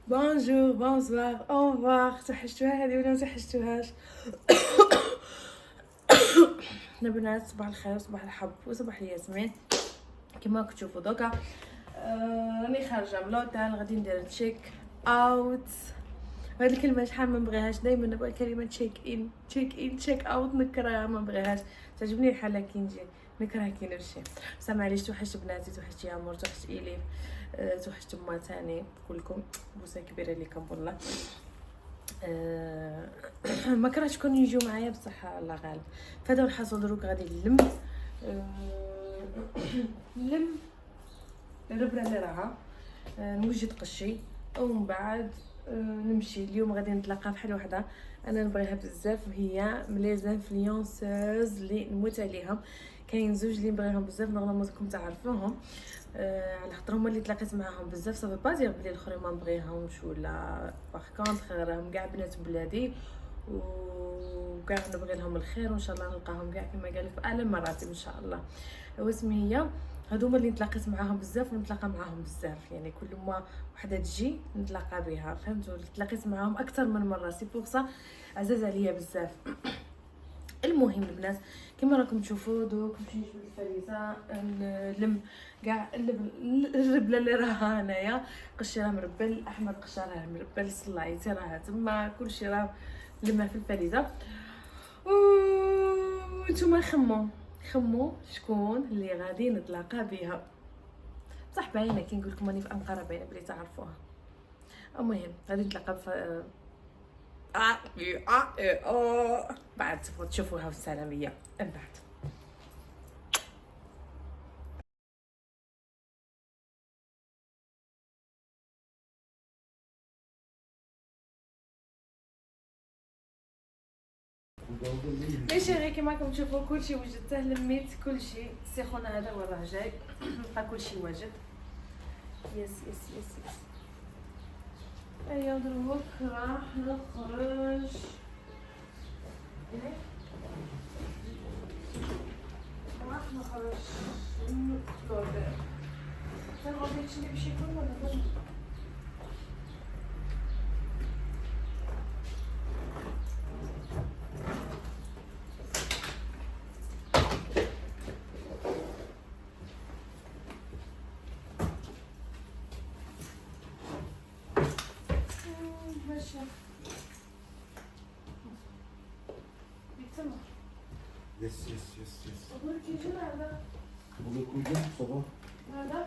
بونجور بونسوار اونفوار. توحشتوها هذه ولا ما توحشتوهاش؟ البنات صباح الخير وصباح الحب وصباح الياسمين. كما راكم تشوفوا دوكا راني خارجه من لوطال غادي ندير تشيك اوت. هاد الكلمه شحال ما نبغيهاش، دائما نبغي كلمه تشيك ان تشيك اوت، نكرهها ما نبغيهاش. تعجبني الحاله كي نجي نكره كي نمشي. بصح معليش، توحشت بناتي، توحشت يامور، توحشت اليف، توحشت ما تاني كلكم. بوسه كبيره ليكم والله. ما كرهتش كون يجيو معايا بصح الله غالب. فهذا الحصول دروك غادي نلم نلم الربره اللي راها، نوجد قشي ومن بعد نمشي. اليوم غادي نتلاقى فحال وحده انا نبغيها بزاف، وهي من لي زانفلونسوز اللي نموت عليهم. كاين زوج اللي نبغيهم بزاف، نورمالمون تعرفوهم، على خاطر هما اللي تلاقيت معاهم بزاف. صافي با دير بلي الاخرين ما نبغيهمش ولا باغ كونطخ، راهم كاع بنات بلادي وكاع نبغي لهم الخير، وان شاء الله نلقاهم كاع كما قالوا في اعلى مراتب ان شاء الله. واسمي هي هذوما اللي تلاقيت معاهم بزاف ونتلاقى معاهم بزاف، يعني كل ما وحده تجي نتلاقى بها، فهمتوا؟ تلاقيت معاهم اكثر من مره، سي بوغ سا عزاز عليا بزاف. المهم البنات كما راكم تشوفوا دوك نمشي نجبد الفريزه، نلم كاع الربله اللي راها هنايا. قشي راه مربل، احمر قشا راه مربل، صلايتي راه تما، كلشي راه لما في الفريزه. وانتم خمو شكون اللي غادي نتلاقى بها. بصح باينه كي نقول لكم راني في انقره، باينه بلي تعرفوها. المهم غادي نتلاقى في بعد تشوفوها في السلاميه من بعد. يا شيخي كما راكم تشوفوا كلشي وجدته، لميت كلشي. السيخونه هذا وراه جاي بقى كلشي واجد. يس يس يس يس. ايوا دروك راح نخرج. راح نخرج نفطر. تنغادي تشري بشي كل ولا ماشي؟ بيتما يس يس يس يس. أقول تيجي هذا بقول كل يوم صباح. هذا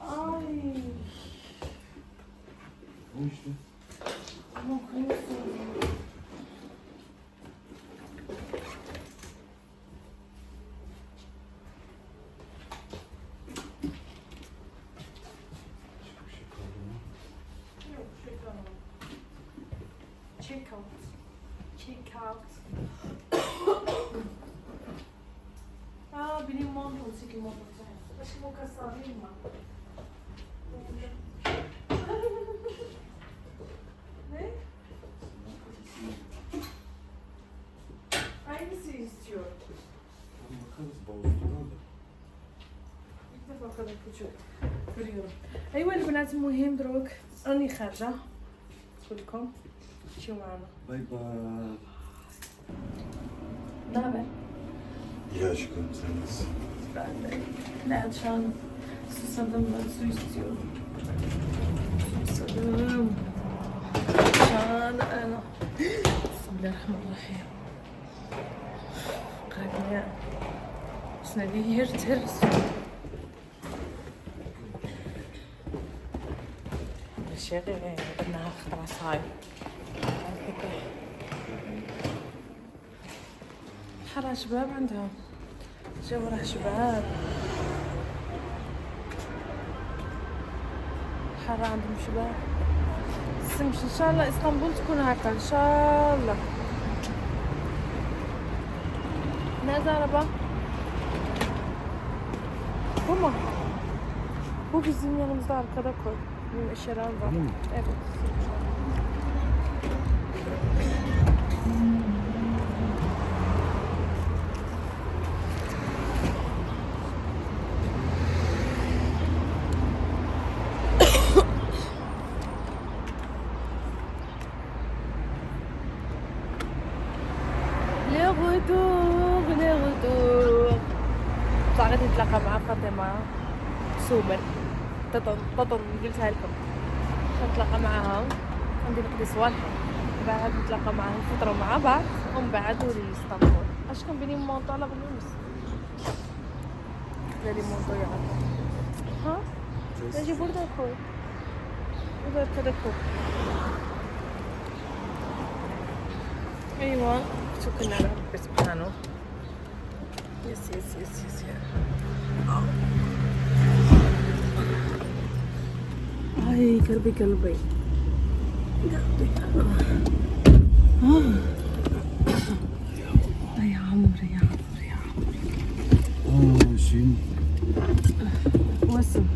اي وش ده؟ ممكن يكون check out. بني مونطون سيكي مونطون صحيح باش مو كسارين ما aynı şey istiyor. اكتفى هذا كتشوف كريون. ايوا البنات المهم دروك راني خارجه كلكم مشيو معنا. باي باي. دابا Ja, je kunt het. لا عشان صدم سو istiyor. صدم عشان انا بسم الله الرحمن الرحيم. قاعدة سنبي يرترس الشيء انها خطرة صايم حرا شباب عندهم جاو راه شباب حرا عندهم شباب. سمش ان شاء الله اسطنبول تكون هكا ان شاء الله. نازاربا هما هو bizim yanımızda arkada koy. Bir eşyalar var. Evet. غدور لي غدور. بصح غادي نتلاقى مع فاطمه سومر ططن قلتها لكم. نتلاقى معاها غادي نقضي صوالحها، بعد نتلاقى معاها نفطروا مع بعض ومن بعد نولي لاسطنبول. اش كان بيني مونطو على بالونس داري مونطو يعرف ها تجي برده خويا ولا تدكو. ايوا توكلنا على ربي سبحانه. يس يس يس يس هاي قلبي قلبي يا عمري يا عمري يا عمري. Schön. واسم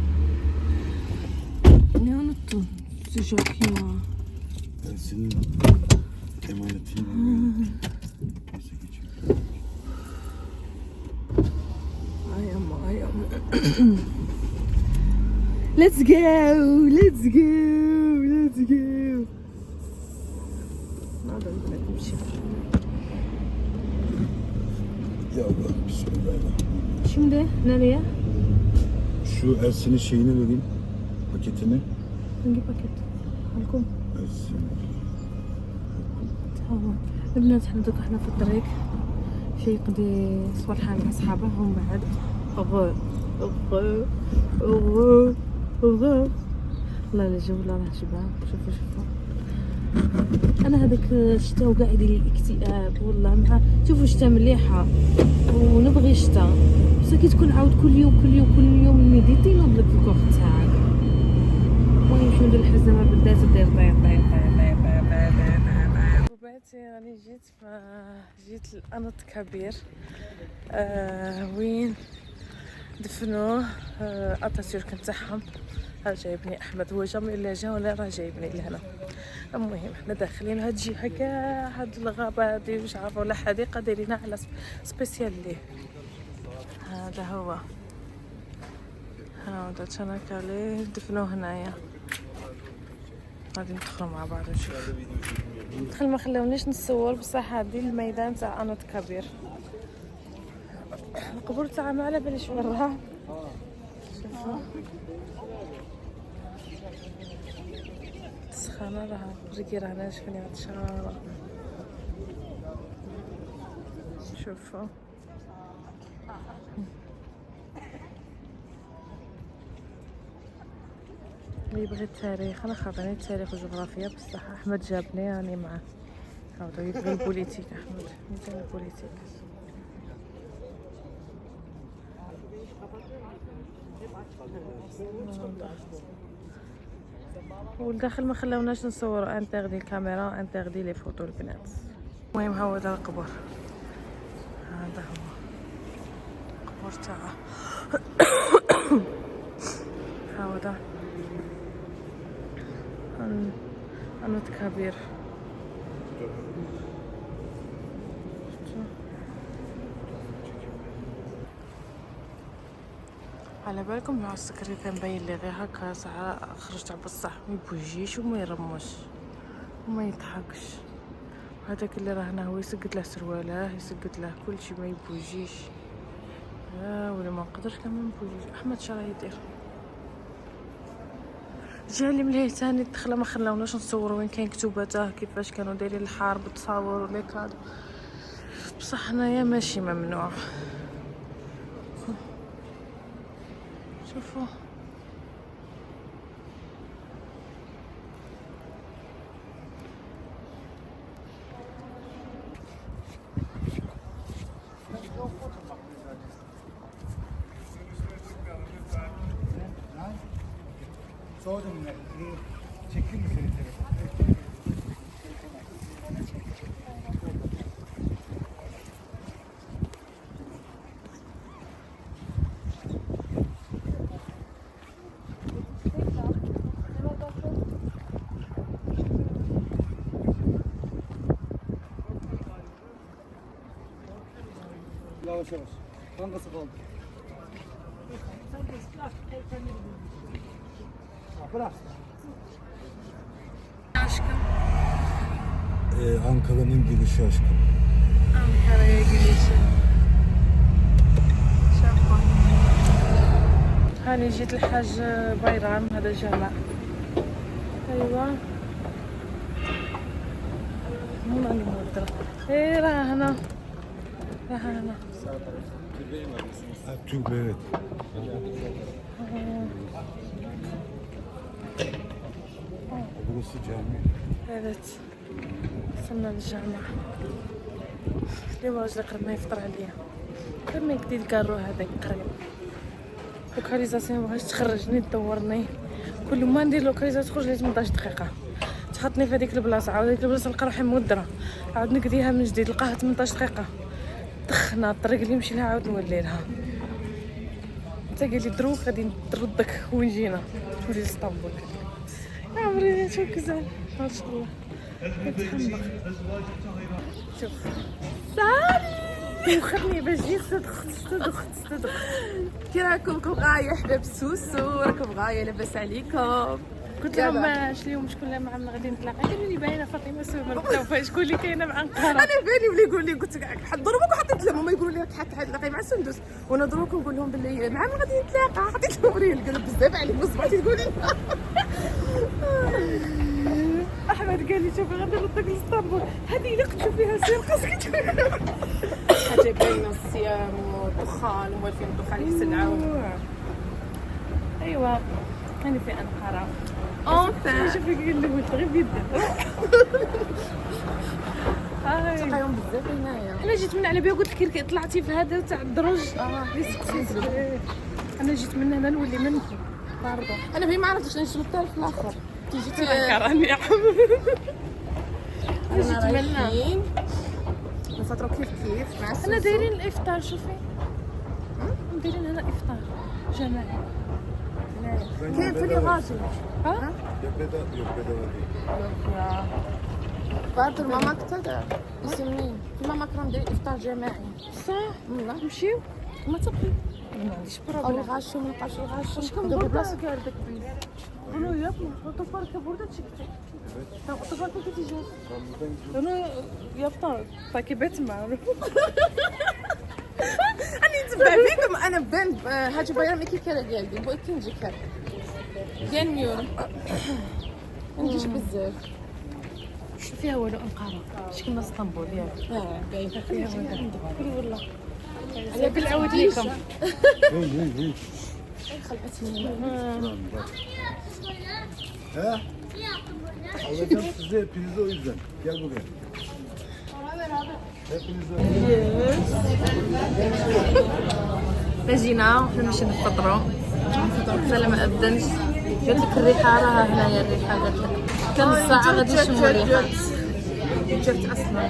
ne unuttun sıcak ya. Ben senin emanetini neyse geçiyor. Ay ama ay ama. Let's go, let's go, let's go. Nerede bilmedim şimdi. Ya Allah bismillahirrahmanirrahim. Şimdi nereye? Şu Ersin'in şeyini vereyim. Paketini. Hangi paket? Halkom. Ersin. تمام البنات حنا دوك حنا في الطريق في يقضي صوالحها مع صحابه ومن بعد غو غو غو غو. والله لا جو ولا راه شباب. شوفوا شوفوا انا هذاك الشتا وقاعد يدير لي اكتئاب والله. مع شوفوا الشتا مليحه ونبغي الشتا بصح كي تكون عاود كل يوم الميديتي ينوض لك الكوخ تاعك. المهم شنو ندير الحزه ما بدات دير باتي راني جيت لأنط كبير وين دفنوه اتاتورك نتاعهم. ها جايبني احمد هو جامي الا جا ولا راه جايبني لهنا. المهم حنا داخلين هاد الجهه كاع هاد الغابه هادي مش عارفه ولا حديقه دايرينها على سبيسيال ليه. هذا هو هذا تشانكالي دفنوه هنايا. غادي ندخلوا مع بعض ونشوف. دخل ما خلاونيش نصور بصح هادي الميدان تاع انوت كبير. القبور تاعها ما على باليش وين راها. شوفوا سخانه راها ريكي رانا شكون عطشانه. شوفوا اللي يبغي التاريخ انا خاطرني التاريخ والجغرافيا بصح احمد جابني راني معاه. هاودا يبغي البوليتيك احمد مثال البوليتيك. والداخل ما خلاوناش نصوروا انتغدي الكاميرا انتغدي لي فوتو البنات. المهم هاودا القبر. هذا هو القبر تاعه. هاودا انوت كبير. على بالكم مع السكري كان باين لي غير هكا ساعه خرجت بصح ما يبوجيش وما يرمش وما يضحكش. هذاك اللي راه هنا هو يسقط له سروالاه يسقط له كل شيء ما يبوجيش. ولا ما نقدرش كمان نبوجيش. احمد شراه يدير جالي مليه ثاني دخله ما خلاوناش نصوروا وين كاين كتوباته كيفاش كانوا دايرين الحرب تصاور لي كادو بصح هنايا ماشي ممنوع. شوفوا Sordum ya. Çektin mi seni telefon? Yavaş yavaş. Kankası kaldı. Bırak. aşkım. Ankara'nın girişi aşkım. هاني جيت الحاج بيران، هذا جامع. ايوا مو راني مودرة. ايه راه هنا، راه هنا. توبات برسي جامع. هذات وصلنا للجامع. اليوم راجل قرب ما يفطر عليا، غير ما يكدي الكارو هذاك قريب. لوكاليزاسيون مبغاش تخرجني تدورني، كل ما ندير لوكاليزاسيون تخرج لي 18 دقيقه، تحطني في هذيك البلاصه، عاود هذيك البلاصه نلقى روحي مودره، عاود نقديها من جديد نلقاها 18 دقيقه، دخنا الطريق اللي نمشي لها عاود نولي لها. انت قال لي دروك غادي نردك وين جينا نولي لاسطنبول. يا عمري شوف كزال ما شاء الله كتحمق. شوف سالي وخدني باش جيت صدق كي راكم غاية حباب سوسو، راكم غاية لاباس عليكم. قلت لهم اليوم شكون اللي معنا غادي نتلاقى، قالوا لي باينه فاطمه سومه. قلت لهم شكون اللي كاينه مع انقره. انا بالي ولا يقول لي قلت ضربوك وحطيت لهم، هما يقولوا لي راك حتلاقي مع سندس، وانا ضربوك ونقول لهم باللي مع من غادي نتلاقى، حطيت لهم ريل قالوا بزاف عليك بصبعتي تقولي احمد قال لي شوفي غادي نردك لاسطنبول، هذه اللي كنت فيها سرقه سكت. حاجه باينه الصيام والدخان وموالفين الدخان يسلعوا. ايوا انا في انقره. شوفي قال لي قلت غير بيده. تلقاهم بزاف هنايا. انا جيت من على بالي قلت لك كي طلعتي في هذا تاع الدرج اللي سقسيت. انا جيت من هنا نولي منكم برضه. انا ما عرفتش نجي من الطرف الاخر كي جيت كرهني يا حبيبي. جيت من نفطروا كيف مع السوسو. انا دايرين الافطار، شوفي دايرين هنا افطار جماعي. كاين في الغاشي ها يا فاطر ماما كتر يسمين في ماما كرام دايرين افطار جماعي. صح والله نمشيو ما تبقي ما عنديش او بروبليم. الغاشي وما نبقاش الغاشي شكون بردا قالك بليز قولوا يا ابني طفرك بردا تشكتي طفرك كنتي جاي انا يا بطل طاكيبات معروف. انا نتبع فيكم انا بان هاجي بايرام كي كره ديالي بغيت نجي كره ديال ميون ما نجيش بزاف فيها والو انقره شكون اسطنبول ياك باينه فيها والو والله انا بالعود ليكم وين خلعتني ها alacağım size pizza o yüzden gel buraya جينا وحنا ماشي نفطروا سلام ما اذنش قالت لك الريحه راها هنايا الريحه قالت لك كم ساعه غادي نشموا الريحه جات اصلا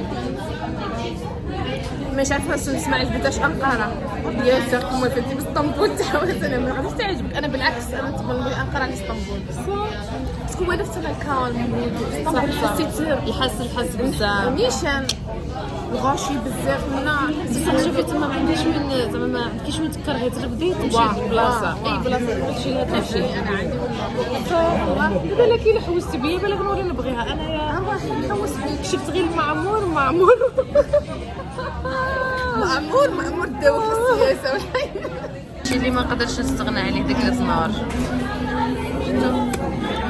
مش عارفه نسمع البداش انقره ديالك هما فهمتي باسطنبول تحاولت انا ما غاديش تعجبك انا بالعكس انا تبان لي انقره على اسطنبول بس هو نفس الكالم اسطنبول حسيت الحس بزاف نيشان وغاشي بزاف هنا بصح شوفي تما ما عنديش من زعما ما عندكيش من تكرهي ترفدي تمشي لبلاصه اي بلاصه تمشي لها تمشي. انا عندي والله بالك الا حوست بيا بالك نولي نبغيها انا يا نحوس بيك شفت غير المعمور معمور داوك السياسه شي اللي ما نقدرش نستغنى عليه داك الزنار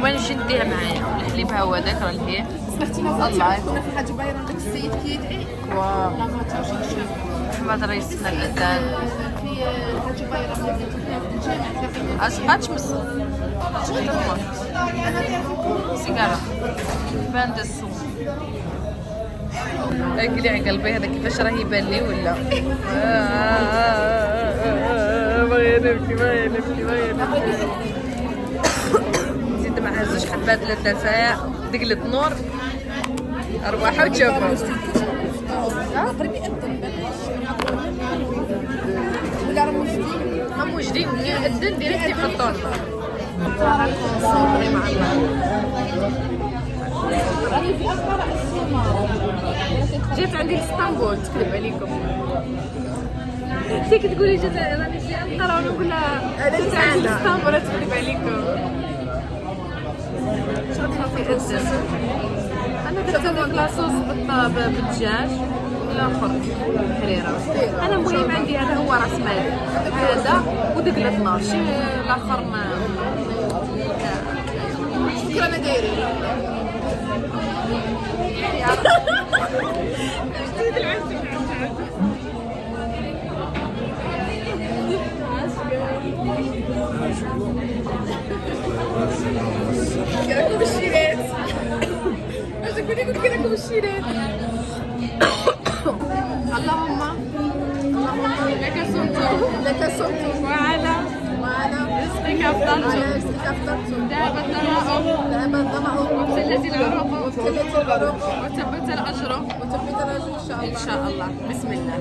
وين شديه معايا الحليب ها هو داك راه لهيه سمعتي مازال كنا في حاجه بايره داك السيد كيدعي واو لا ما تعرفش محمد رئيسنا الاذان في حاجه بايره في الجامع اش اتشمس سيجاره باند السوق اكلي على قلبي هذا كيفاش راه يبان لي ولا باغي نبكي زيد معها زوج حبات للدفاع دقلة نور ارواحها وتشوفها قريب يأذن ولا راه موجودين هم موجودين كي يأذن ديريكت يحطوا لنا صبري مع راني في أنقرة جيت عندي لاسطنبول تكذب عليكم انت كتقولي جات راني في انقره وانا نقول لها جيت عندي اسطنبول تكذب عليكم. شغل في أذن انا درت هذيك لاصوص بالدجاج الاخر الحريره. انا المهم عندي هذا هو راس مال، هذا ودقلة نار، شي الاخر ما. شكرا انا دايرين كراكم الشيرات. اش تقولي قلت كراكم الشيرات. اللهم لك صمت وعلى رزقك أفطرت ذهب الظمأ وابتلت العروق وثبت الأجر إن شاء الله. بسم الله.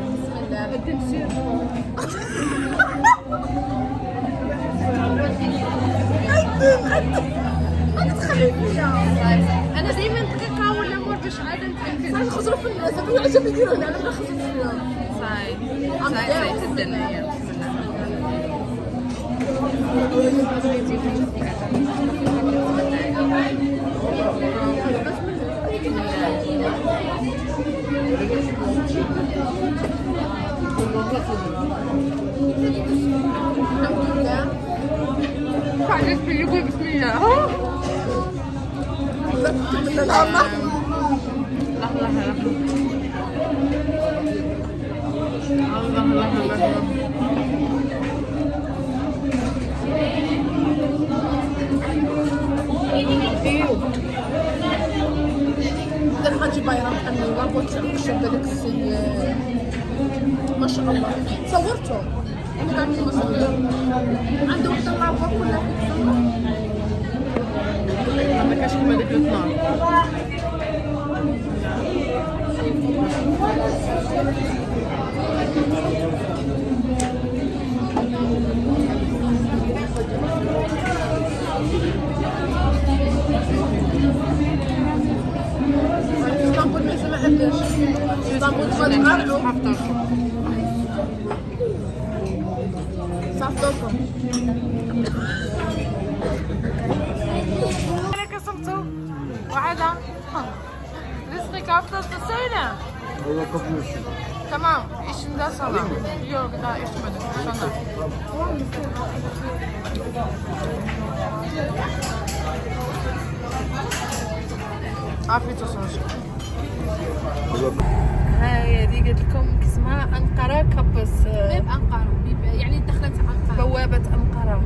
أنا دايما دقيقة ولا مور باش عاد نتأكد. صاي نخزروا في الناس، هذا العجب يديروا لنا، أنا ما نخزرش فيهم. صاي تدنا هي. بعدين بيقول بسم الله. الله الحاج بايرام حني وقلت الشاب داك السي ما شاء الله صورته انا كنت مصور عنده وحده العروه كلها ما كاش كيما ديك النار. اسطنبول ما سمعتش اسطنبول تفرقوا صافطوكم لك صمتوا وعلى رزقك أفضل تسينا. Allah kabul etsin. Tamam, işimden sana. Yok, daha içmedim. Sana. Afiyet olsun. هاي دي قلت لكم اسمها أنقرة كابس. باب أنقرة يعني دخلت أنقرة بوابة أنقرة.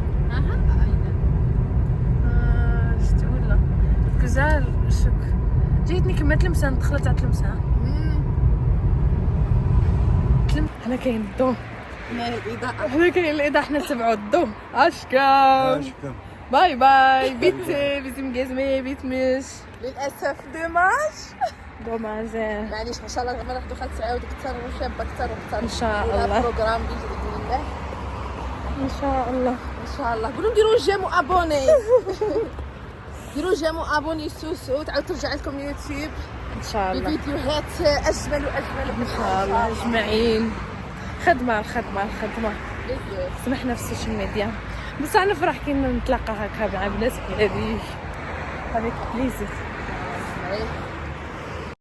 اش تقول له؟ غزال شك جيتني كملت لمسان دخلت على تلمسان. هنا كاين الضو، هنا كاين الإضاءة، حنا نتبعو الضو. أشكام باي باي بيت مقازمي بيت مش للأسف دوماج معليش ان شاء الله زعما ناخذ خالتي تعاود اكثر وشابه اكثر واكثر إن شاء الله. بروغرام باذن الله إن شاء الله. ان شاء الله. قولوا ديروا جيم وابوني ديروا جيم وابوني سوسو تعاود ترجع لكم يوتيوب إن شاء الله. بفيديوهات اجمل واجمل إن شاء الله أجمعين. خدمة بزاف. سمحنا في السوشيال ميديا، بس أنا فرح كي نتلاقى هكا مع بنات بلادي. هذيك بليزر.